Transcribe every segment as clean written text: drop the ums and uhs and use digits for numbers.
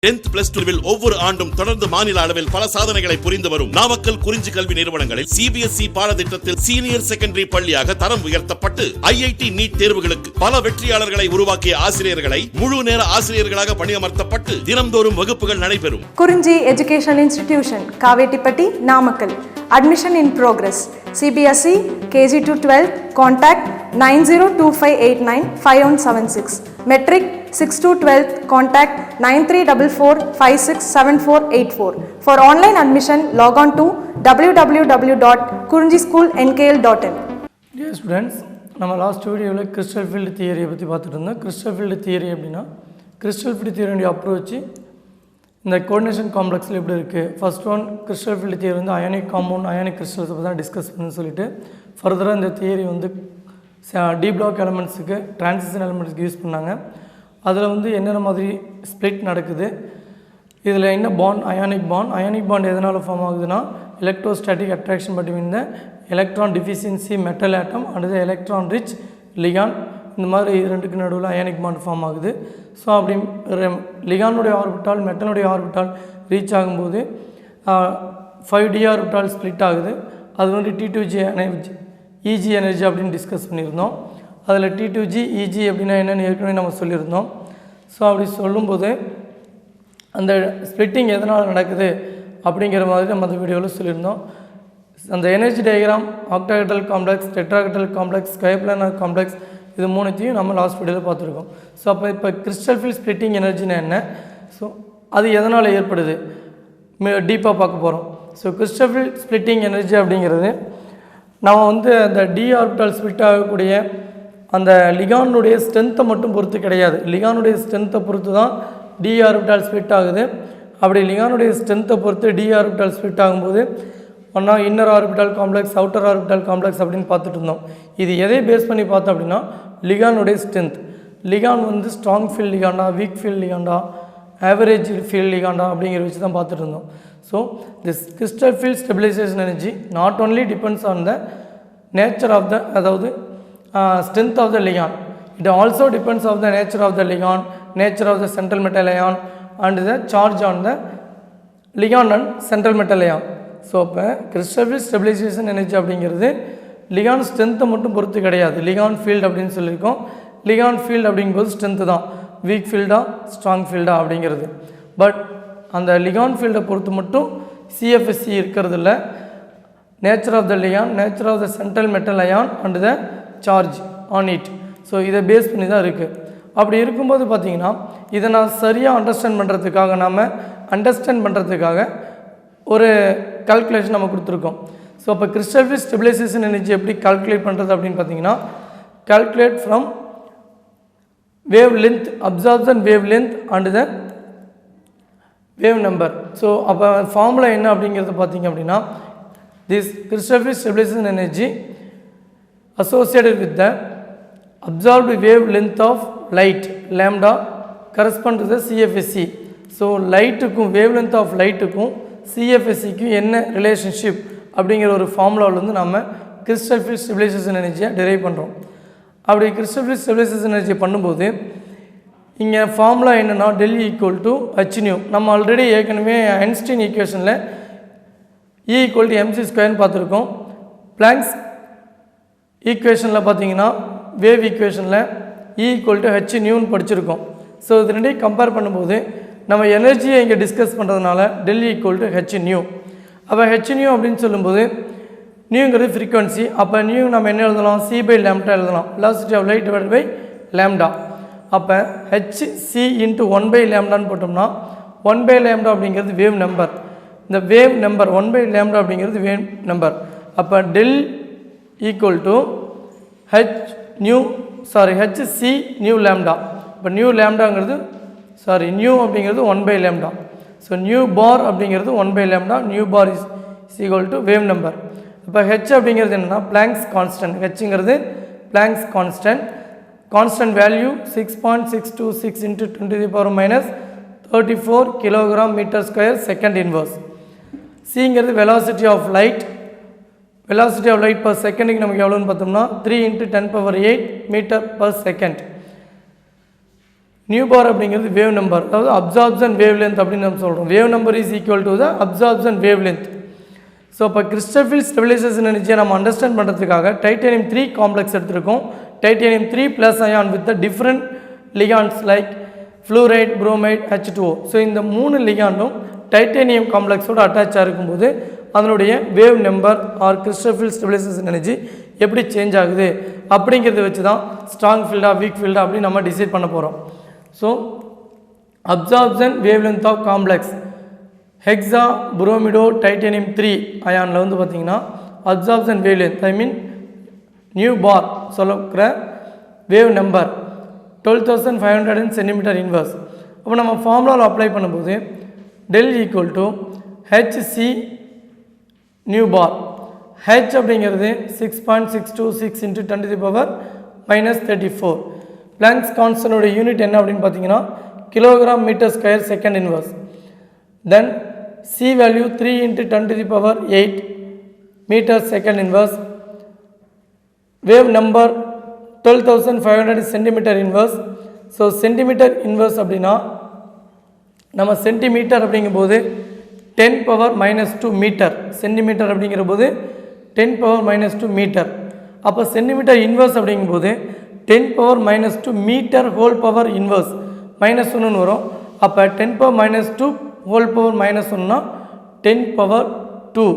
10th plus 2 will ஒவ்வொரு ஆண்டும் தொடர்ந்து மாநில அளவில் பல சாதனைகளை புரிந்து வரும் நாமக்கல் குறிஞ்சி கல்வி நிறுவனங்களில் CBSE பாடத்திட்டத்தில் சீனியர் செகண்டரி பள்ளியாக தரம் உயர்த்தப்பட்டு IIT நீட் தேர்வுகளுக்கு பல வெற்றியாளர்களை உருவாக்கிய ஆசிரியர்களை முழு நேர ஆசிரியர்களாக பணியமர்த்தப்பட்டு தினம்தோறும் வகுப்புகள் நடைபெறும். குறிஞ்சி educational institution Kavettipatti Namakkal. Admission in progress. CBSE KG to 12 contact 9025895176. Metric 6 to 12 contact 9344567484. For online admission log on to www.kurinjischoolnkl.in. Dear students, நம்ம லாஸ்ட் வீடியோவில் கிறிஸ்டல் ஃபீல்டு தியரியை பற்றி பார்த்துட்டு இருந்தோம். கிறிஸ்டல் ஃபீல்டு தியரி அப்படின்னா கிறிஸ்டல் ஃபீல்டு தியரியுடைய அப்ரோச் இந்த கோஆர்டினேஷன் காம்ப்ளெக்ஸில் எப்படி இருக்குது. First one crystal field theory வந்து அயானிக் காம்பவுண்ட் அயானிக் கிறிஸ்டல்ஸை பற்றி தான் டிஸ்கஸ் பண்ணு சொல்லிட்டு ஃபர்தராக இந்த தியரி வந்து டி பிளாக் எலமெண்ட்ஸுக்கு டிரான்சிஷன் எலமெண்ட்ஸ்க்கு யூஸ் பண்ணாங்க. அதில் வந்து என்னென்ன மாதிரி ஸ்ப்ளிட் நடக்குது, இதில் என்ன பாண்ட் அயானிக் பாண்ட் எதனால் ஃபார்ம் ஆகுதுன்னா electrostatic attraction between the electron deficiency metal atom and the electron rich ligand, இந்த மாதிரி ரெண்டுக்கு நடுவில் அயானிக் பாண்ட் ஃபார்ம் ஆகுது. ஸோ அப்படி லிகானுடைய ஆர்பிட்டால் மெட்டலுடைய ஆர்பிட்டால் ரீச் ஆகும்போது 5d ஆர்பிட்டால் ஸ்ப்ளிட் ஆகுது. அது வந்து T2G எனர்ஜி இஜி எனர்ஜி அப்படின்னு டிஸ்கஸ் பண்ணியிருந்தோம். அதில் T2G இஜி அப்படின்னா என்னென்னு ஏற்கனவே நம்ம சொல்லியிருந்தோம். ஸோ அப்படி சொல்லும்போது அந்த ஸ்ப்ளிட்டிங் எதனால் நடக்குது அப்படிங்கிற மாதிரி நம்ம அந்த வீடியோவில் சொல்லியிருந்தோம். அந்த energy diagram octahedral complex, tetrahedral complex, square complex, இது மூணுத்தையும் நம்ம லாஸ்ட் வீடியோவில் பார்த்துருக்கோம். ஸோ இப்போ கிறிஸ்டல் ஃபீல்ட் ஸ்ப்ளிட்டிங் எனர்ஜினா என்ன, ஸோ அது எதனால் ஏற்படுது டீப்பாக பார்க்க போகிறோம். So crystal field splitting energy அப்படிங்கிறது நம்ம வந்து அந்த டி ஆர்பிட்டால் ஸ்ப்ளிட் ஆகக்கூடிய அந்த லிகானுடைய ஸ்ட்ரென்த்தை மட்டும் பொறுத்து கிடையாது. லிகானுடைய ஸ்ட்ரென்த்தை பொறுத்து தான் டி ஆர்பிட்டால் ஸ்ப்ளிட் ஆகுது. அப்படி லிகானுடைய ஸ்ட்ரென்த்தை பொறுத்து டி ஆர்பிட்டால் ஸ்ப்ளிட் ஆகும்போது ஒன்றா inner orbital complex, outer orbital complex அப்படின்னு பார்த்துட்டு இருந்தோம். இது எதை பேஸ் பண்ணி பார்த்தோம் அப்படின்னா லிகானுடைய ஸ்ட்ரென்த். லிகான் வந்து ஸ்ட்ராங் ஃபீல்ட் லிகாண்டா, வீக் ஃபீல்ட் லிகாண்டா, ஆவரேஜ் ஃபீல்ட் லிகாண்டா அப்படிங்கிற வச்சு தான் பார்த்துட்டு இருந்தோம். So this crystal field stabilisation energy not only depends on the nature of the அதாவது strength of the ligand, it also depends of the nature of the ligand, nature of the central metal ion and the charge on the ligand and central metal ion. So இப்போ crystal field stabilisation energy அப்படிங்கிறது லிகான் ஸ்ட்ரென்த்தை மட்டும் பொறுத்து கிடையாது. லிகான் field அப்படின்னு சொல்லியிருக்கோம். லிகான் field அப்படிங்கும்போது strength தான், வீக் ஃபீல்டா ஸ்ட்ராங் ஃபீல்டா அப்படிங்கிறது. பட் அந்த லிகான் ஃபீல்டை பொறுத்து மட்டும் சிஎஃப்எஸ்சி இருக்கிறது இல்லை. Nature of the ligand, nature of the central metal ion and the charge on it, so இதை பேஸ் பண்ணி தான் இருக்குது. அப்படி இருக்கும்போது பார்த்திங்கன்னா இதை நான் சரியாக அண்டர்ஸ்டாண்ட் பண்ணுறதுக்காக ஒரு கால்குலேஷன் நம்ம கொடுத்துருக்கோம். ஸோ அப்போ கிறிஸ்டல் ஃபீல்ட் ஸ்டெபிலைசேஷன் எனர்ஜி எப்படி கால்குலேட் பண்ணுறது அப்படின்னு பார்த்தீங்கன்னா calculate from wavelength, absorption wavelength and the wave number. So அப்போ ஃபார்முலா என்ன அப்படிங்கிறது பார்த்திங்க அப்படின்னா this crystal field stabilisation energy associated with the absorbed wavelength of light lambda correspond to the CFSE. So லைட்டுக்கும் wavelength of லைட்டுக்கும் சிஎஃப்எஸ்சிக்கும் என்ன relationship அப்படிங்கிற ஒரு ஃபார்முலாவிலேருந்து நம்ம கிறிஸ்டல் ஃபீல்ட் ஸ்டெபிலைசேஷன் எனர்ஜியை டெரைவ் பண்ணுறோம். அப்படி கிறிஸ்டல் ஃபீல்ட் ஸ்டெபிலைசேஷன் எனர்ஜி பண்ணும்போது இங்கே ஃபார்முலா என்னென்னா டெல் ஈக்குவல் டு ஹெச்நியூ. நம்ம ஆல்ரெடி ஏற்கனவே ஐன்ஸ்டீன் ஈக்குவேஷனில் E ஈக்குவல் டு எம்சி ஸ்கொயர்னு பார்த்துருக்கோம். பிளாங்க்ஸ் ஈக்குவேஷனில் பார்த்தீங்கன்னா வேவ் ஈக்குவேஷனில் E ஈக்குவல் டு ஹெச்நியூன்னு படிச்சிருக்கோம். ஸோ இது ரெண்டையும் கம்பேர் பண்ணும்போது நம்ம எனர்ஜியை இங்கே டிஸ்கஸ் பண்ணுறதுனால டெல் ஈக்குவல் டு ஹெச்நியூ. அப்போ ஹெச்நியூ அப்படின்னு சொல்லும்போது நியூங்கிறது ஃப்ரீக்வன்சி. அப்போ நியூ நம்ம என்ன எழுதலாம், சி பை லேம்டா எழுதலாம், velocity of light divide by lambda. அப்போ ஹெச்சி இன்ட்டு 1 பை லேம்டான்னு போட்டோம்னா 1 பை லேம்டா அப்படிங்கிறது வேவ் நம்பர். இந்த வேவ் நம்பர் 1 பை லேம்டா அப்படிங்கிறது வேவ் நம்பர். அப்போ del equal to HC nu lambda. இப்போ நியூ லேம்டாங்கிறது நியூ அப்படிங்கிறது 1 by lambda. So nu bar அப்படிங்கிறது 1 by lambda, nu bar is equal to wave number. இப்போ H அப்படிங்கிறது என்னென்னா பிளாங்க்ஸ் கான்ஸ்டன்ட். ஹெச்ங்கிறது Planck's constant value 6.626 into 10⁻³ kilogram metre square second inverse. சிங்கிறது velocity of light per செகண்டுக்கு நமக்கு எவ்வளோன்னு பார்த்தோம்னா 3 × 10⁸ metre per second. Nu bar அப்படிங்கிறது வேவ் நம்பர், அதாவது அப்சார்ப்ஷன் வேவ் லென்த் அப்படின்னு நம்ம சொல்கிறோம். Wave number is equal to the absorption wavelength. So இப்போ கிறிஸ்டல் ஃபீல்ட் ஸ்டெபிலைசேஷன் எனர்ஜியை நம்ம அண்டர்ஸ்டாண்ட் பண்ணுறதுக்காக டைட்டேனியம் 3 காம்ப்ளெக்ஸ் எடுத்திருக்கோம். Titanium 3+ ion with the different ligands like fluoride, bromide, H2O. So இந்த 3 லிகாண்டும் டைட்டேனியம் காம்ப்ளெக்ஸோடு அட்டாச்சாக இருக்கும்போது அதனுடைய wave number or crystal field stabilisation energy எப்படி சேஞ்ச் ஆகுது அப்படிங்கிறத வச்சு தான் ஸ்ட்ராங் ஃபீல்டா வீக் ஃபீல்டா அப்படின்னு நம்ம டிசைட் பண்ண போகிறோம். So absorption wavelength of complex hexabromido titanium 3 அயானில் வந்து பார்த்திங்கன்னா absorption wavelength I mean nu bar சொல்லக்கிற வேவ் நம்பர் 12,500 சென்டிமீட்டர் இன்வர்ஸ். அப்போ நம்ம ஃபார்முலாவில் அப்ளை பண்ணும்போது del equal to HC nu bar. H அப்படிங்கிறது 6.626 × 10⁻⁻34. பிளாங்க்ஸ் கான்ஸ்டன்டோட யூனிட் என்ன அப்படின்னு பார்த்தீங்கன்னா kilogram metre square second inverse. Then C value 3 × 10⁸ metre second inverse. Wave number 12,500 centimetre inverse. So centimetre inverse அப்படின்னா நம்ம சென்டிமீட்டர் அப்படிங்கும்போது 10⁻⁻2 மீட்டர், சென்டிமீட்டர் அப்படிங்கிற போது 10⁻⁻2 மீட்டர். அப்போ சென்டிமீட்டர் இன்வர்ஸ் அப்படிங்கும்போது 10⁻⁻2 மீட்டர் ஹோல் பவர் இன்வர்ஸ் -1 வரும். அப்போ 10⁻⁻2 ஹோல் பவர் -1னா 10⁻2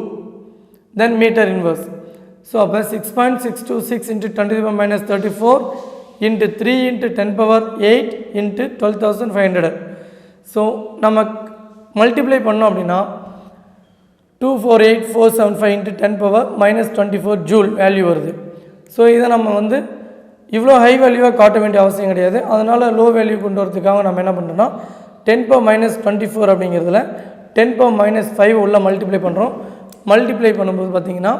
தென் மீட்டர் இன்வர்ஸ். ஸோ அப்போ 6.626 × 10⁻⁻34 × 3 × 10⁸ × 12,500. ஸோ நம்ம மல்டிப்ளை பண்ணோம் அப்படின்னா 248,475 × 10⁻⁻24 ஜூல் வேல்யூ வருது. ஸோ இதை நம்ம வந்து இவ்வளோ ஹை வேல்யூவாக காட்ட வேண்டிய அவசியம் கிடையாது. அதனால் லோ வேல்யூ கொண்டு வரதுக்காக நம்ம என்ன பண்ணுறோம்னா 10⁻⁻24 அப்படிங்கிறதுல 10⁻⁻5 உள்ள மல்டிப்ளை பண்ணுறோம். மல்டிப்ளை பண்ணும்போது பார்த்திங்கன்னா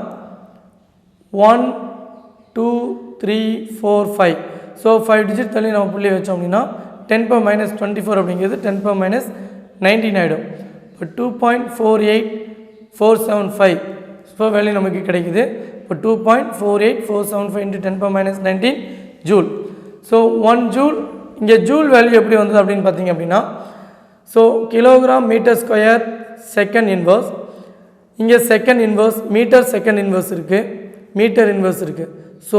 1 2 3 4 5. ஸோ 5 டிஜிட் தள்ளி நம்ம புள்ளி வச்சோம் அப்படின்னா 10⁻⁻24 அப்படிங்கிறது 10⁻⁻19 ஆகிடும். இப்போ 2.48475 ஸோ வேல்யூ நமக்கு கிடைக்குது. இப்போ 2.48475 × 10⁻⁻19 ஜூல். ஸோ 1 ஜூல் இங்கே ஜூல் வேல்யூ எப்படி வந்தது அப்படின்னு பார்த்தீங்க அப்படின்னா so kilogram metre square second inverse. இங்கே second inverse metre second inverse இருக்குது, மீட்டர் இன்வர்ஸ் இருக்குது. So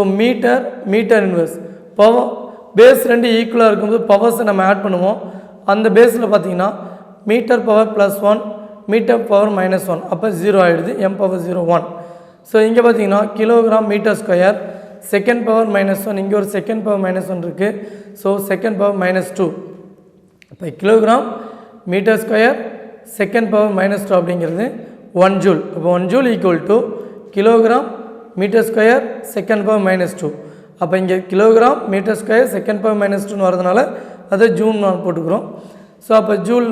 metre inverse power base 2 ஈக்குவலாக இருக்கும்போது பவர்ஸை நம்ம ஆட் பண்ணுவோம். அந்த பேஸில் பார்த்தீங்கன்னா மீட்டர் பவர் +1 மீட்டர் பவர் -1 அப்போ 0 ஆகிடுது, m⁻01. ஸோ இங்கே பார்த்தீங்கன்னா kilogram metre square second power -1, இங்கே ஒரு செகண்ட் பவர் -1 இருக்குது. So second power -2. இப்போ kilogram metre square second power -2 அப்படிங்கிறது 1 ஜூல். இப்போ 1 joule equal to kilogram metre square second power -2. அப்போ இங்கே kilogram metre square second power -2 வரதுனால அதை ஜூல் நான் போட்டுக்கிறோம். ஸோ அப்போ ஜூல்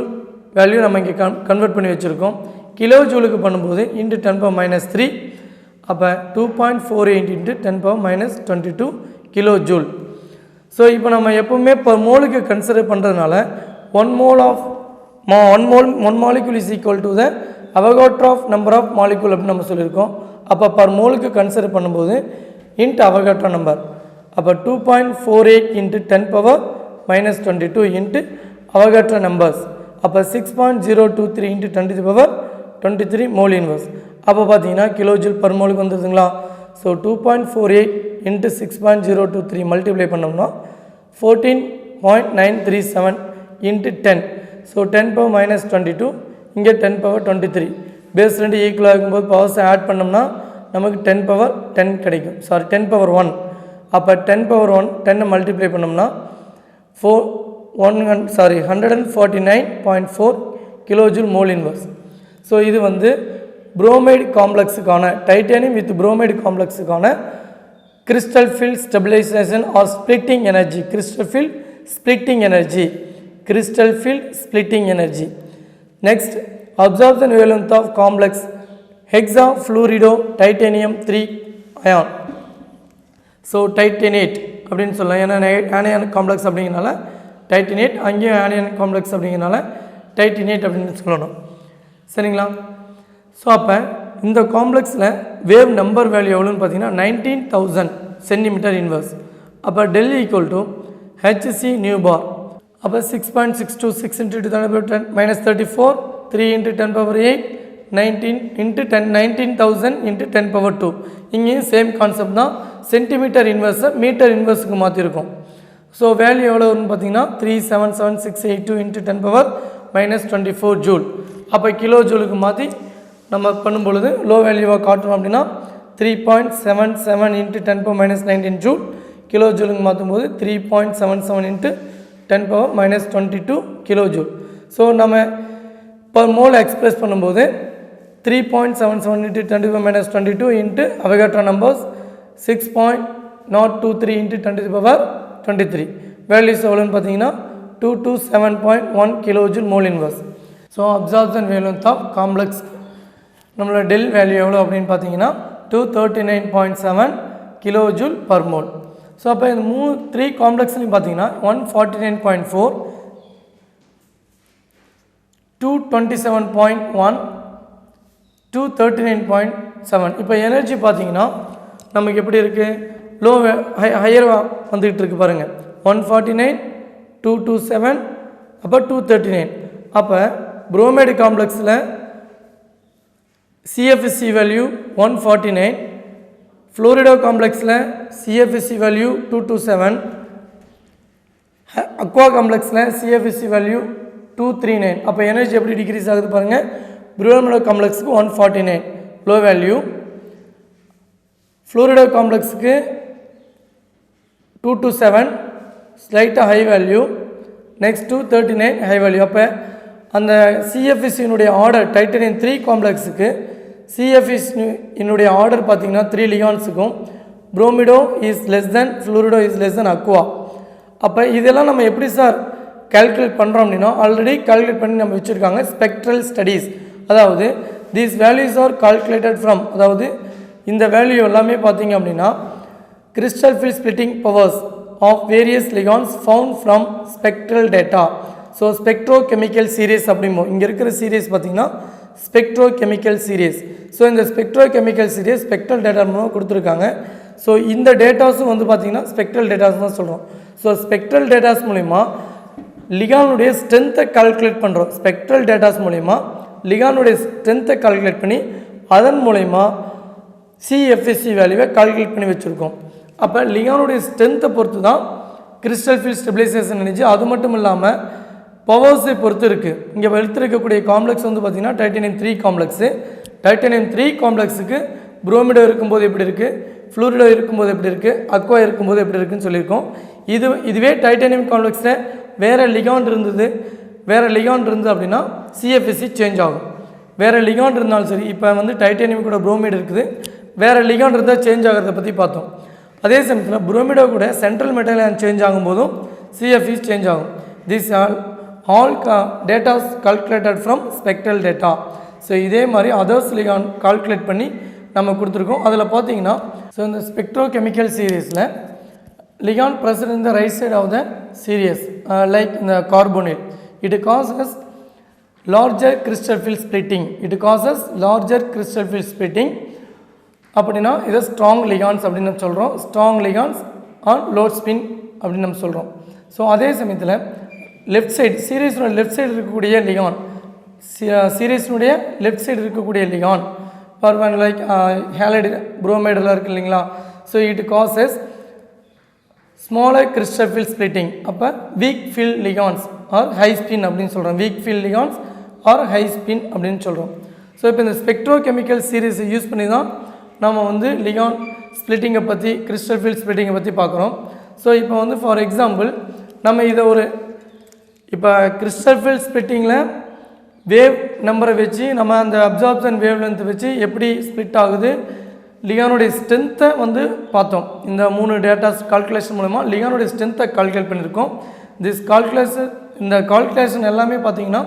வேல்யூ நம்ம இங்கே கன்வெர்ட் பண்ணி வச்சுருக்கோம். கிலோ ஜூலுக்கு பண்ணும்போது × 10⁻⁻3 அப்போ 2.48 × 10⁻⁻22 கிலோ ஜூல். ஸோ இப்போ நம்ம எப்போவுமே பர் மோலுக்கு கன்சிடர் பண்ணுறதுனால 1 molecule is equal to the Avogadro number of molecule அப்படின்னு நம்ம சொல்லியிருக்கோம். அப்போ பர் மோலுக்கு கன்சிடர் பண்ணும்போது × Avogadro நம்பர் அப்போ 2.48 × 10⁻⁻22 × Avogadro நம்பர்ஸ் அப்போ 6.023 × 10⁻23 மோல் இன்வர்ஸ். அப்போ பார்த்தீங்கன்னா கிலோ ஜூல் பர் மோலுக்கு வந்துருதுங்களா. ஸோ 2.48 × 6.023 மல்டிப்ளை பண்ணோம்னா 14.937 × 10. ஸோ 10⁻⁻22 இங்கே 10⁻23 பேஸ் 2 ஈக்குவலாக இருக்கும்போது பவர்ஸை ஆட் பண்ணோம்னா நமக்கு 10⁻10 கிடைக்கும். 10⁻1 அப்போ 10⁻1 10 மல்டிப்ளை பண்ணோம்னா 149.4 kilo joule mole inverse. So இது வந்து புரோமைடு காம்ப்ளெக்ஸுக்கான டைட்டானியம் வித் புரோமைடு காம்ப்ளெக்ஸுக்கான crystal field stabilisation or splitting energy. Crystal field splitting energy. Next absorption wavelength of complex hexafluorido titanium 3 ion. So titanate அப்படின்னு சொல்லலாம். ஏன்னா anion complex அப்படிங்கிறனால titanate, அங்கேயும் anion complex அப்படிங்கிறனால டைட்டனேட் அப்படின்னு சொல்லணும். சரிங்களா. ஸோ அப்போ இந்த காம்ப்ளெக்ஸில் வேவ் நம்பர் வேல்யூ எவ்வளோன்னு பார்த்தீங்கன்னா 19,000 சென்டிமீட்டர் இன்வர்ஸ். அப்போ del equal to HC nu bar. அப்போ 6.626 into 10 minus 34, 3 into 10 power 8, 19 into 10, 19,000 into 10 power 2. இங்கேயும் சேம் கான்செப்ட் தான், சென்டிமீட்டர் இன்வெர்ஸை மீட்டர் இன்வெர்ஸுக்கு மாற்றிருக்கோம். ஸோ வேல்யூ எவ்வளோ வரும்னு பார்த்தீங்கன்னா 377,682 into 10 power minus 24 ஜூல். அப்போ கிலோ ஜூலுக்கு மாற்றி நம்ம பண்ணும் பொழுது லோ வேல்யூவாக காட்டுறோம் அப்படின்னா 3.77 into 10 power minus 19 joule. Kilo ஜூலுக்கு மாற்றும் போது 3.77 into 10 power minus 22 kilo joule. So நம்ம பர் மோல் எக்ஸ்பிரஸ் பண்ணும்போது 3.77 into 10 power minus 22 into Avogadro numbers 6.023 into 10 to the power 23. Values எவ்வளோன்னு பார்த்தீங்கன்னா 227.1 kilo joule mole inverse. So absorption wavelength of complex நம்மளோட del value எவ்வளோ அப்படின்னு பார்த்தீங்கன்னா 239.7 kilo joule per mole. So அப்போ இந்த 3 காம்ப்ளெக்ஸ்லையும் பார்த்தீங்கன்னா 149.4, 227.1, 239.7. இப்போ எனர்ஜி பார்த்தீங்கன்னா நமக்கு எப்படி இருக்குது, லோ ஹையர் வந்துக்கிட்டு இருக்குது பாருங்கள். 149, 227, அப்போ 239. அப்போ புரோமைடு காம்ப்ளெக்ஸில் CFC வேல்யூ 149, ஃப்ளோரிடோ காம்ப்ளெக்ஸில் CFC வேல்யூ 227, அக்வா காம்ப்ளெக்ஸில் CFC வேல்யூ 239. அப்போ எனர்ஜி எப்படி டிக்ரீஸ் ஆகுது பாருங்கள். புரோமைடோ காம்ப்ளெக்ஸுக்கு 149 லோ வேல்யூ, ஃப்ளோரிடோ காம்ப்ளெக்ஸுக்கு 227 ஸ்லைட்டாக high value, next 239 high value. அப்போ அந்த CFCனுடைய ஆர்டர் டைட்டனியம் 3 காம்ப்ளெக்ஸுக்கு CFCனுடைய ஆர்டர் பார்த்திங்கன்னா 3 லிகான்ஸுக்கும் bromido is less than fluorido is less than aqua. அப்போ இதெல்லாம் நம்ம எப்படி சார் கால்குலேட் பண்ணுறோம் அப்படின்னா ஆல்ரெடி கால்குலேட் பண்ணி நம்ம வச்சுருக்காங்க ஸ்பெக்ட்ரல் ஸ்டடீஸ். அதாவது these values are calculated from, அதாவது இந்த வேல்யூ எல்லாமே பார்த்தீங்க அப்படின்னா crystal field splitting powers of various ligands found from spectral data. So spectrochemical series அப்படிமோ இங்கே இருக்கிற சீரீஸ் பார்த்திங்கன்னா ஸ்பெக்ட்ரோகெமிக்கல் சீரீஸ். ஸோ இந்த ஸ்பெக்ட்ரோகெமிக்கல் சீரீஸ் ஸ்பெக்ட்ரல் டேட்டா மூலம் கொடுத்துருக்காங்க. ஸோ இந்த டேட்டாஸும் வந்து பார்த்திங்கன்னா ஸ்பெக்ட்ரல் டேட்டாஸ் தான் சொல்கிறோம். ஸோ ஸ்பெக்ட்ரல் டேட்டாஸ் மூலிமா லிகானுடைய ஸ்ட்ரென்த்தை கால்குலேட் பண்ணுறோம். ஸ்பெக்ட்ரல் டேட்டாஸ் மூலிமா லிகானுடைய ஸ்ட்ரென்த்தை கால்குலேட் பண்ணி அதன் மூலயமா CFC வேல்யூவை கால்குலேட் பண்ணி வச்சுருக்கோம். அப்போ லிகானுடைய ஸ்ட்ரென்த்தை பொறுத்து தான் கிறிஸ்டல் ஃபீல்ட் ஸ்டெபிலைசேஷன் எனர்ஜி. அது மட்டும் இல்லாமல் பவர்ஸை பொறுத்து இருக்குது. இங்கே எடுத்துருக்கக்கூடிய காம்ப்ளெக்ஸ் வந்து பார்த்திங்கன்னா டைட்டனியம் 3 காம்ப்ளெக்ஸு. டைட்டனியம் 3 காம்ப்ளெக்ஸுக்கு புரோமிடோ இருக்கும்போது எப்படி இருக்குது, ஃப்ளூரிடோ இருக்கும்போது எப்படி இருக்குது, அக்வா இருக்கும்போது எப்படி இருக்குதுன்னு சொல்லியிருக்கோம். இதுவே டைட்டனியம் காம்ப்ளெக்ஸில் வேறு லிகான் இருந்தது அப்படின்னா CFC சேஞ்ச் ஆகும். வேறு லிகான் இருந்தாலும் சரி, இப்போ வந்து டைட்டனியம் கூட புரோமிடு இருக்குது, வேறு லிகான் இருந்தால் சேஞ்ச் ஆகிறத பற்றி பார்த்தோம். அதே சமயத்தில் புரோமிடோ கூட சென்ட்ரல் மெட்டல் சேஞ்ச் ஆகும்போதும் CFC சேஞ்ச் ஆகும். This all datas calculated from spectral data. So இதே மாதிரி அதர்ஸ் லிகான் கால்குலேட் பண்ணி நம்ம கொடுத்துருக்கோம். அதில் பார்த்தீங்கன்னா ஸோ இந்த ஸ்பெக்ட்ரோகெமிக்கல் சீரீஸில் லிகான் present in the right side of the series like in the carbonyl, it causes larger crystal field splitting. அப்படின்னா இதை ஸ்ட்ராங் லிகான்ஸ் அப்படின்னு நம்ம சொல்கிறோம். Strong ligands on low spin அப்படின்னு நம்ம சொல்கிறோம். ஸோ அதே சமயத்தில் லெஃப்ட் சைடு சீரீஸினுடைய லெஃப்ட் சைடு இருக்கக்கூடிய ligand for one like halide புரோமைடெல்லாம் இருக்குது இல்லைங்களா. So it causes smaller crystal field splitting. அப்போ weak field ligands are high spin அப்படின்னு சொல்கிறோம். Weak field ligands are high spin அப்படின்னு சொல்கிறோம். ஸோ இப்போ இந்த ஸ்பெக்ட்ரோகெமிக்கல் சீரீஸை யூஸ் பண்ணி தான் நம்ம வந்து லிகான் ஸ்பிளிட்டிங்கை பற்றி கிறிஸ்டல் ஃபீல்ட் ஸ்பிளிட்டிங்கை பற்றி பார்க்குறோம். ஸோ இப்போ வந்து ஃபார் எக்ஸாம்பிள் நம்ம இதை இப்போ கிறிஸ்டல் ஃபீல்ட் ஸ்பிளிட்டிங்கில் வேவ் நம்பரை வச்சு நம்ம அந்த அப்சார்ப்ஷன் வேவ் லென்த்தை வச்சு எப்படி ஸ்பிளிட் ஆகுது, லிகானுடைய ஸ்ட்ரென்த்தை வந்து பார்த்தோம். இந்த 3 டேட்டாஸ் கால்குலேஷன் மூலமா லிகானுடைய ஸ்ட்ரென்த்தை கால்குலேட் பண்ணியிருக்கோம். இந்த கால்குலேஷன் எல்லாமே பார்த்தீங்கன்னா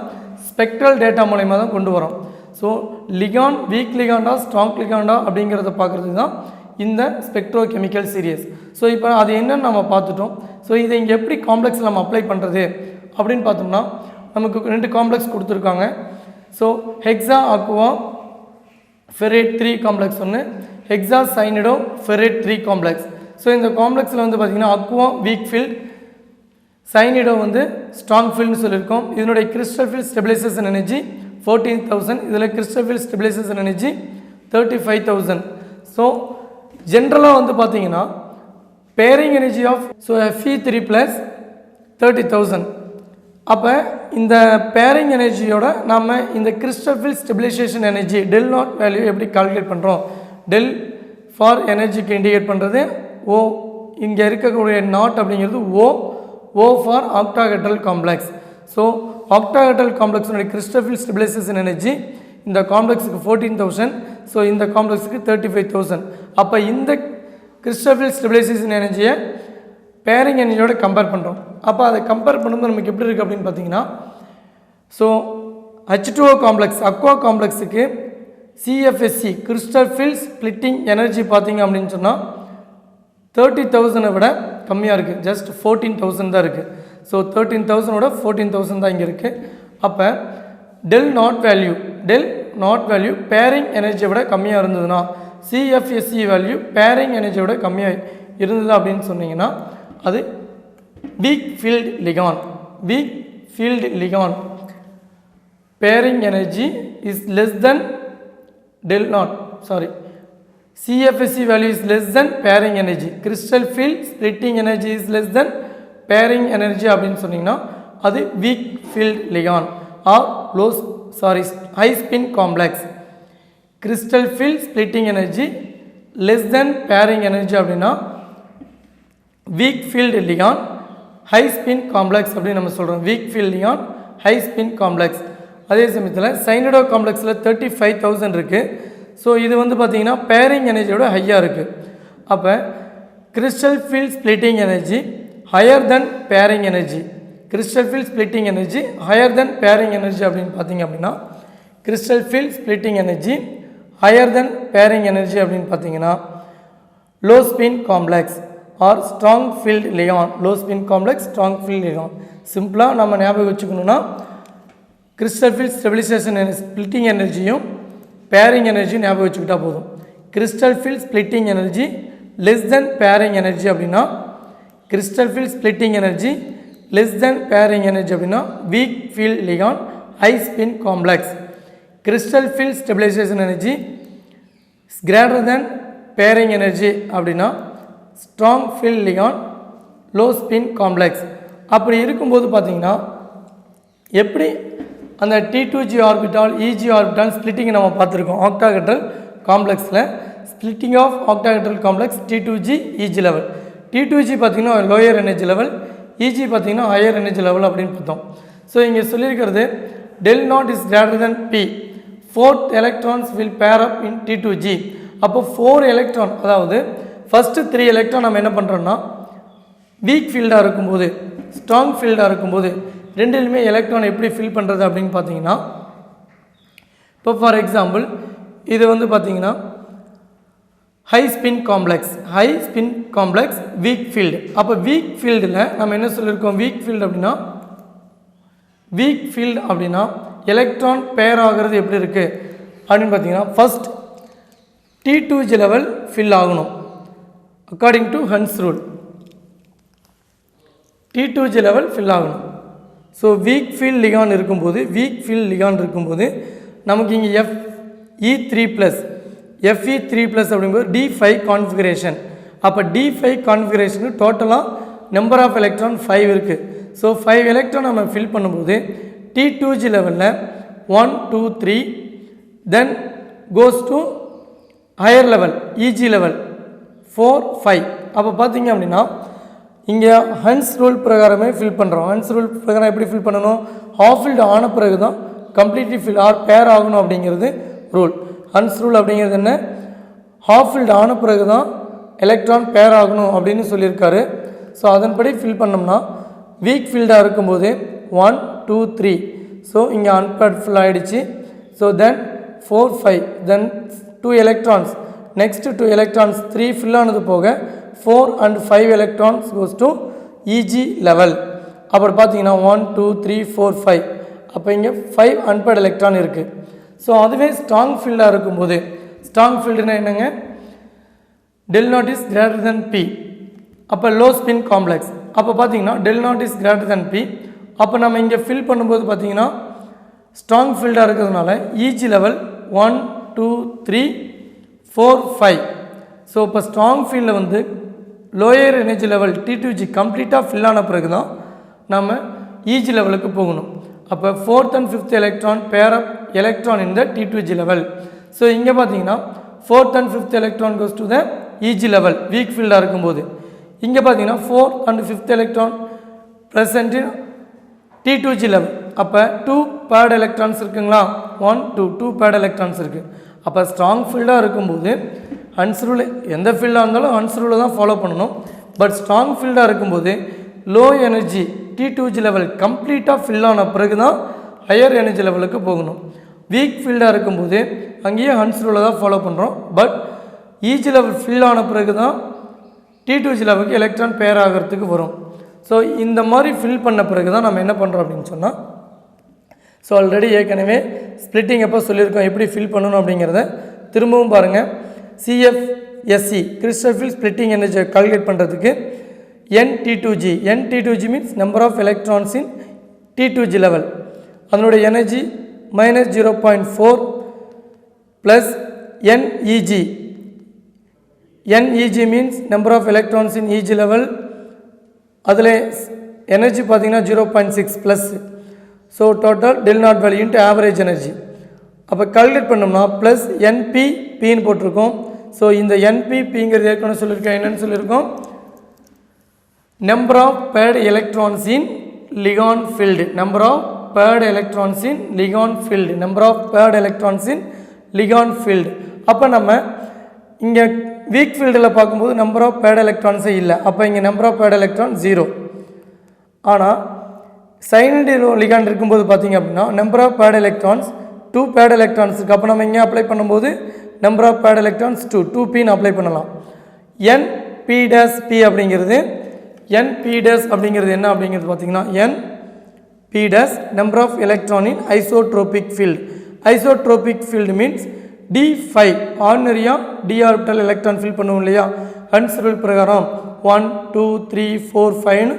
ஸ்பெக்ட்ரல் டேட்டா மூலயமா தான் கொண்டு வரோம். ஸோ லிகான் வீக் லிகாண்டா ஸ்ட்ராங் லிகாண்டா அப்படிங்கிறத பார்க்குறதுக்கு தான் இந்த ஸ்பெக்ட்ரோகெமிக்கல் சீரீஸ். ஸோ இப்போ அது என்னன்னு நம்ம பார்த்துட்டோம். ஸோ இதை இங்கே எப்படி காம்ப்ளெக்ஸ் நம்ம அப்ளை பண்ணுறது அப்படின்னு பார்த்தோம்னா நமக்கு 2 காம்ப்ளெக்ஸ் கொடுத்துருக்காங்க. So hexa aqua ferrate 3 complex ஒன்று, hexa cyanido ferrate 3 complex. So இந்த காம்ப்ளெக்ஸில் வந்து பார்த்திங்கன்னா அக்வா வீக் ஃபீல்ட், சைனிடோ வந்து ஸ்ட்ராங் ஃபீல்ட்னு சொல்லியிருக்கோம். இதனுடைய கிறிஸ்டல் ஃபீல்ட் ஸ்டெபிலைசேஷன் எனர்ஜி 14,000. இதில் crystal field stabilisation energy 35,000. So ஜென்ரலாக வந்து பார்த்தீங்கன்னா பேரிங் எனர்ஜி ஆஃப் Fe3 + 30,000. அப்போ இந்த பேரிங் எனர்ஜியோட நம்ம இந்த crystal field stabilisation energy del naught value எப்படி கால்குலேட் பண்ணுறோம்? டெல் ஃபார் எனர்ஜிக்கு இண்டிகேட் பண்ணுறது ஓ, இங்கே இருக்கக்கூடிய நாட் அப்படிங்கிறது O for octahedral complex. So octahedral காம்ப்ளெக்ஸுடைய கிறிஸ்டல் ஃபீல்ட் ஸ்டெபிலைசேஷன் எனர்ஜி இந்த காம்ப்ளெக்ஸுக்கு 14,000. ஸோ இந்த காம்ப்ளெக்ஸுக்கு 35,000. அப்போ இந்த கிறிஸ்டல் ஃபீல்ட் ஸ்டெபிலைசேஷன் எனர்ஜியை பேரிங் எனர்ஜியோட கம்பேர் பண்ணுறோம். அப்போ அதை கம்பேர் பண்ணும்போது நமக்கு எப்படி இருக்குது அப்படின்னு பார்த்தீங்கன்னா, ஸோ H2O காம்ப்ளெக்ஸ் அக்வா காம்ப்ளெக்ஸுக்கு CFSC crystal field splitting energy பார்த்தீங்க அப்படின்னு சொன்னால் 30,000 விட கம்மியாக இருக்குது. ஜஸ்ட் 14,000 தான் இருக்குது. ஸோ 13,000 14,000 தான் இங்கே இருக்குது. அப்போ டெல் நாட் வேல்யூ பேரிங் எனர்ஜியை விட கம்மியாக இருந்ததுன்னா, CFSC வேல்யூ பேரிங் எனர்ஜியை விட கம்மியாக இருந்தது அப்படின்னு சொன்னீங்கன்னா அது week field ligand pairing energy is less then CFSC value is less than pairing energy. Crystal field splitting energy is less than pairing energy அப்படின்னு சொன்னீங்கன்னா அது weak field ligand or high spin complex. Crystal field splitting energy less than pairing energy அப்படின்னா weak field ligand high spin complex அப்படின்னு நம்ம சொல்கிறோம். weak field ligand high spin complex. அதே சமயத்தில் சைனடோ காம்ப்ளெக்ஸில் 35,000 இருக்குது. ஸோ இது வந்து பார்த்திங்கன்னா பேரிங் எனர்ஜியோட ஹையாக இருக்குது. அப்போ crystal field splitting energy higher than pairing energy. Crystal field splitting energy higher than pairing energy அப்படின்னு பார்த்தீங்க அப்படின்னா crystal field splitting energy higher than pairing energy அப்படின்னு பார்த்தீங்கன்னா low spin complex are strong field ligand. Low spin complex strong field ligand. சிம்பிளாக நம்ம ஞாபகம் வச்சுக்கணுன்னா crystal field stabilisation splitting எனர்ஜியும் பேரிங் எனர்ஜி ஞாபகம் வச்சுக்கிட்டா போதும். Crystal field splitting energy less than pairing energy அப்படின்னா crystal field splitting energy less than pairing energy அப்படின்னா weak field ligand high spin complex. Crystal field stabilisation energy greater than pairing energy அப்படின்னா strong field ligand low spin complex. அப்படி இருக்கும்போது பார்த்தீங்கன்னா எப்படி அந்த T2G orbital EG orbital ஸ்பிளிட்டிங்கை நம்ம பார்த்துருக்கோம். ஆக்டாஹெட்ரல் காம்ப்ளெக்ஸில் splitting of octahedral complex T2G EG level. T2G பார்த்திங்கன்னா லோயர் எனர்ஜி லெவல், EG பார்த்திங்கன்னா ஹையர் எனர்ஜி லெவல் அப்படின்னு பார்த்தோம். ஸோ இங்கே சொல்லியிருக்கிறது del naught is greater than P. 4th electrons will pair up in T2G. அப்போ 4 எலக்ட்ரான், அதாவது ஃபஸ்ட்டு 3 எலக்ட்ரான் நம்ம என்ன பண்ணுறோன்னா வீக் ஃபீல்டாக இருக்கும்போது ஸ்ட்ராங் ஃபீல்டாக இருக்கும்போது ரெண்டுலையுமே எலக்ட்ரான் எப்படி ஃபில் பண்ணுறது அப்படின்னு பார்த்தீங்கன்னா, இப்போ ஃபார் எக்ஸாம்பிள் இது வந்து பார்த்தீங்கன்னா high spin complex week field. அப்போ வீக் ஃபீல்டில் நம்ம என்ன சொல்லியிருக்கோம், வீக் ஃபீல்டு அப்படின்னா எலக்ட்ரான் பேர் ஆகிறது எப்படி இருக்குது அப்படின்னு பார்த்தீங்கன்னா ஃபஸ்ட் T2G லெவல் ஃபில் ஆகணும் according to Hans rule. T2G level fill ஆகணும். ஸோ வீக் ஃபீல்ட் லிகான் இருக்கும்போது நமக்கு இங்கே Fe3+ அப்படிங்கும்போது D5 கான்ஃபிகரேஷன். அப்போ D5 கான்ஃபிகரேஷனுக்கு டோட்டலாக நம்பர் ஆஃப் எலக்ட்ரான் 5 இருக்குது. ஸோ 5 எலக்ட்ரான் நம்ம ஃபில் பண்ணும்போது T2G லெவலில் 1 2 3 then goes to higher level EG level 4 5. அப்போ பார்த்தீங்க அப்படின்னா இங்கே ஹன்ஸ் ரூல் பிரகாரமே ஃபில் பண்ணுறோம். ஹன்ஸ் ரூல் பிரகாரம் எப்படி ஃபில் பண்ணணும், ஹாஃப் ஃபீல்டு ஆன பிறகு தான் கம்ப்ளீட்லி ஃபில் ஆர் பேர் ஆகணும் அப்படிங்கிறது ரூல். ஹன்ஸ் ரூல் அப்படிங்கிறது என்ன, ஹாஃப் ஃபீல்டு ஆன பிறகு தான் எலக்ட்ரான் பேர் ஆகணும் அப்படின்னு சொல்லியிருக்காரு. ஸோ அதன்படி ஃபில் பண்ணோம்னா வீக் ஃபீல்டாக இருக்கும்போது 1 2 3, ஸோ இங்கே அன்பேர்ட் ஃபில் ஆகிடுச்சு. ஸோ தென் 4 5, தென் 2 எலக்ட்ரான்ஸ், நெக்ஸ்ட் 2 எலக்ட்ரான்ஸ் 3 ஃபில் ஆனது போக 4 and 5 electrons goes to EG level. அப்புறம் பார்த்தீங்கன்னா 1 2 3 4 5, அப்போ இங்கே 5 அன்பேர்ட் எலக்ட்ரான் இருக்குது. ஸோ அதுவே ஸ்ட்ராங் ஃபீல்டாக இருக்கும்போது, ஸ்ட்ராங் ஃபீல்டுனா என்னங்க, del naught is greater than P. அப்போ லோ ஸ்பின் காம்ப்ளெக்ஸ். அப்போ பார்த்தீங்கன்னா del naught is greater than P. அப்போ நம்ம இங்கே ஃபில் பண்ணும்போது பார்த்தீங்கன்னா ஸ்ட்ராங் ஃபீல்டாக இருக்கிறதுனால ஈச் லெவல் 1 2 3 4 5. ஸோ இப்போ ஸ்ட்ராங் ஃபீல்டில் வந்து லோயர் எனர்ஜி லெவல் T2G கம்ப்ளீட்டாக ஃபில் ஆன பிறகு தான் நம்ம ஈச் லெவலுக்கு போகணும். அப்போ 4th and 5th electron pair up electron in the T2G level. So இங்கே பார்த்தீங்கன்னா 4th and 5th electron goes to the EG level weak ஃபீல்டாக இருக்கும்போது. இங்கே பார்த்தீங்கன்னா 4th and 5th electron present in T2G level. அப்போ 2 paired electrons இருக்குங்களா, 1 2 2 paired electrons இருக்குது. அப்போ strong ஃபீல்டாக இருக்கும்போது ஹன்ஸ் ரூல், எந்த ஃபீல்டாக இருந்தாலும் ஹன்ஸ் ரூலை தான் ஃபாலோ பண்ணணும். பட் ஸ்ட்ராங் ஃபீல்டாக இருக்கும்போது லோ எனர்ஜி T2G லெவல் கம்ப்ளீட்டாக ஃபில் ஆன பிறகு தான் ஹையர் எனர்ஜி லெவலுக்கு போகணும். வீக் ஃபீல்டாக இருக்கும்போது அங்கேயே ஹன்ஸ் ரூலை தான் ஃபாலோ பண்ணுறோம். பட் ஈச் லெவல் ஃபில் ஆன பிறகு தான் T2G லெவலுக்கு எலக்ட்ரான் பேர் ஆகிறதுக்கு வரும். ஸோ இந்த மாதிரி ஃபில் பண்ண பிறகு தான் நம்ம என்ன பண்ணுறோம் அப்படின்னு சொன்னால், ஸோ ஆல்ரெடி ஏற்கனவே ஸ்ப்ளிட்டிங் எப்போ சொல்லியிருக்கோம் எப்படி ஃபில் பண்ணணும் அப்படிங்கிறத திரும்பவும் பாருங்கள். CFSE கிறிஸ்டல் ஃபீல்ட் ஸ்ப்ளிட்டிங் எனர்ஜியை கால்குலேட் பண்ணுறதுக்கு NT2G means number of electrons in T2G level, அதனுடைய energy -0.4 plus NEG means number of electrons in EG level, அதில் எனர்ஜி பார்த்தீங்கன்னா 0.6 plus. So total del naught value into average energy. அப்போ calculate பண்ணோம்னா plus NPPன்னு போட்டிருக்கோம். ஸோ இந்த NPPங்கிறது ஏற்கனவே சொல்லியிருக்கோம், என்னென்னு சொல்லியிருக்கோம், number of paired electrons in ligand field, number of paired electrons in ligand field, number of paired electrons in ligand field. அப்போ நம்ம இங்கே வீக் ஃபீல்டில் பார்க்கும்போது நம்பர் ஆஃப் பேர்டு எலக்ட்ரான்ஸே இல்லை. அப்போ இங்கே நம்பர் ஆஃப் பேர்டு எலக்ட்ரான் 0. ஆனால் சைனடி லிகான் இருக்கும்போது பார்த்தீங்க அப்படின்னா number of paired electrons 2 paired electrons இருக்குது. அப்போ நம்ம இங்கே அப்ளை பண்ணும்போது நம்பர் ஆஃப் பேர்டு எலக்ட்ரான்ஸ் 2Pன்னு அப்ளை பண்ணலாம். NP' அப்படிங்கிறது என்ன அப்படிங்கிறது பார்த்தீங்கன்னா NP' number of electron in isotropic field. Isotropic field means D5 ஆர்டினரியாக d ஆர்பிட்டல் எலக்ட்ரான் ஃபில் பண்ணுவோம் இல்லையா, ஹன்ஸ் ரூல் பிரகாரம் 1 2 3 4 5ன்னு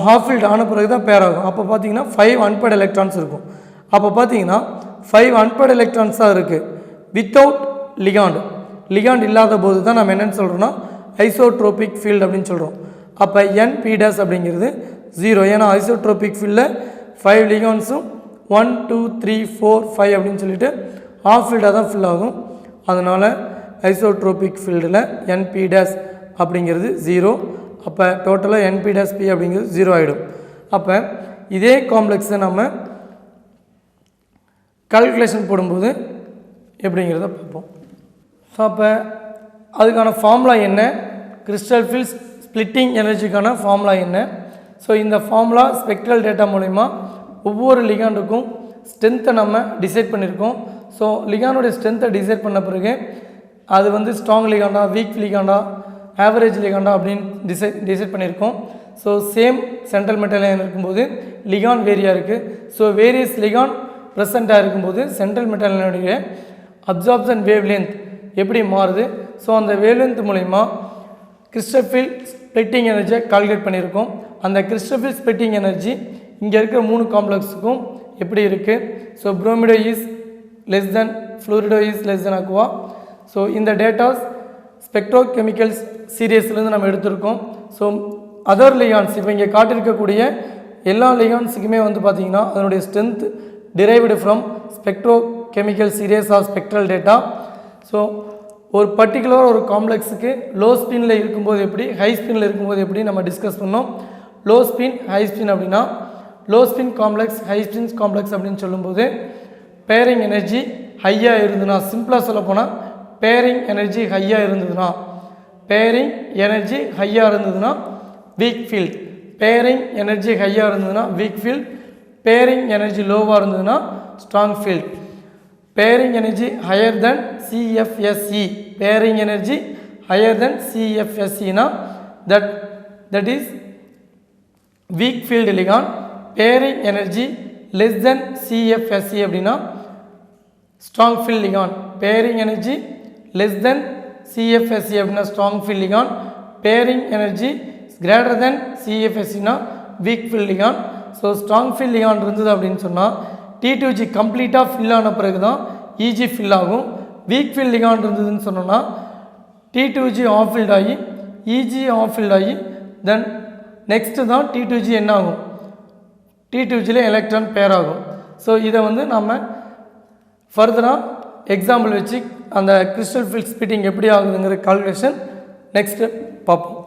ஹாஃப் ஃபீல்டு ஆன பிறகு தான் பேர் ஆகும். அப்போ பார்த்தீங்கன்னா 5 அன்பேர்டு எலக்ட்ரான்ஸ் இருக்கும். அப்போ பார்த்தீங்கன்னா 5 அன்பேர்டு எலக்ட்ரான்ஸ் தான் இருக்குது வித்தவுட் லிகாண்ட் இல்லாத போது தான் நம்ம என்னென்னு சொல்கிறோன்னா ஐசோட்ரோபிக் ஃபீல்டு அப்படின்னு சொல்கிறோம். அப்போ NP' அப்படிங்கிறது 0. ஏன்னா ஐசோட்ரோபிக் ஃபீல்டில் 5 லிகான்ஸும் 1 2 3 4 5 அப்படின்னு சொல்லிட்டு ஆஃப் ஃபீல்டாக தான் ஃபில் ஆகும். அதனால் ஐசோட்ரோபிக் ஃபீல்டில் NP' அப்படிங்கிறது 0. அப்போ டோட்டலாக NP' P அப்படிங்கிறது 0 ஆகிடும். அப்போ இதே காம்ப்ளெக்ஸை நம்ம கால்குலேஷன் போடும்போது எப்படிங்கிறத பார்ப்போம். ஸோ அப்போ அதுக்கான ஃபார்முலா என்ன, கிறிஸ்டல் ஃபீல்ட் ஸ்ப்ளிட்டிங் எனர்ஜிக்கான ஃபார்முலா என்ன. ஸோ இந்த ஃபார்முலா ஸ்பெக்ட்ரல் டேட்டா மூலிமா ஒவ்வொரு லிகாண்டுக்கும் ஸ்ட்ரென்த்தை நம்ம டிசைட் பண்ணியிருக்கோம். ஸோ லிகானோடைய ஸ்ட்ரென்த்தை டிசைட் பண்ண பிறகு அது வந்து ஸ்ட்ராங் லிகாண்டா, வீக் லிகாண்டா, ஆவரேஜ் லிகாண்டா அப்படின்னு டிசைட் பண்ணியிருக்கோம். ஸோ சேம் சென்ட்ரல் மெட்டல் இருக்கும்போது லிகான் வேரியாக இருக்குது. ஸோ வேரியஸ் லிகான் ப்ரெசண்ட்டாக இருக்கும்போது சென்ட்ரல் மெட்டலினுடைய அப்சார்ப்ஷன் வேவ் லென்த் எப்படி மாறுது. ஸோ அந்த வேவ் லென்த் மூலிமா கிறிஸ்டல் ஃபீல்ட் ஸ்ப்ளிட்டிங் எனர்ஜியை கால்குலேட் பண்ணியிருக்கோம். அந்த கிறிஸ்டல் ஃபீல்ட் ஸ்ப்ளிட்டிங் எனர்ஜி இங்கே இருக்கிற 3 காம்ப்ளெக்ஸுக்கும் எப்படி இருக்குது. So bromido is less than fluorido is less than aqua. So இந்த டேட்டாஸ் ஸ்பெக்ட்ரோகெமிக்கல்ஸ் சீரியஸ்லேருந்து நம்ம எடுத்திருக்கோம். ஸோ அதர் லிகான்ஸ் இப்போ இங்கே காட்டியிருக்கக்கூடிய எல்லா லிகான்ஸுக்குமே வந்து பார்த்திங்கன்னா அதனுடைய strength derived from spectrochemical series of spectral data. So ஒரு பர்டிகுலர் ஒரு காம்ப்ளெக்ஸுக்கு லோ ஸ்பின்னில் இருக்கும்போது எப்படி, ஹை ஸ்பின்னில் இருக்கும்போது எப்படி நம்ம டிஸ்கஸ் பண்ணோம். லோ ஸ்பின் ஹை ஸ்பின் அப்படின்னா low spin complex high spin complex அப்படின்னு சொல்லும்போது பேரிங் எனர்ஜி ஹையாக இருந்ததுன்னா, சிம்பிளாக சொல்ல போனால் பேரிங் எனர்ஜி ஹையாக இருந்ததுன்னா வீக் ஃபீல்ட், பேரிங் எனர்ஜி ஹையாக இருந்ததுன்னா வீக் ஃபீல்ட், பேரிங் எனர்ஜி லோவாக இருந்ததுன்னா strong field. Pairing energy higher than CFSE, pairing energy higher than CFSEனா that is weak field ligand. Pairing energy less than CFSE அப்படின்னா strong field ligand. Pairing energy less than CFSE அப்படின்னா strong field ligand. Pairing energy greater than சிஎஃப்எஸ்சினா weak field ligand. So strong field ligand இருந்தது அப்படின்னு சொன்னால் T2G கம்ப்ளீட்டாக fill ஆன பிறகு தான் இஜி ஃபில் ஆகும். வீக் ஃபில் லிகான் இருந்ததுன்னு சொன்னோன்னா T2G ஆஃப் ஃபில்ட் ஆகி இஜி ஆஃப் ஃபில்ட் ஆகி தென் நெக்ஸ்ட்டு தான் T2G என்ன ஆகும், T2Gயில் எலக்ட்ரான் பேர் ஆகும். ஸோ இதை வந்து நம்ம ஃபர்தராக எக்ஸாம்பிள் வச்சு அந்த கிறிஸ்டல் ஃபில் ஸ்பிட்டிங் எப்படி ஆகுதுங்கிற கால்குலேஷன் நெக்ஸ்ட்டு பார்ப்போம்.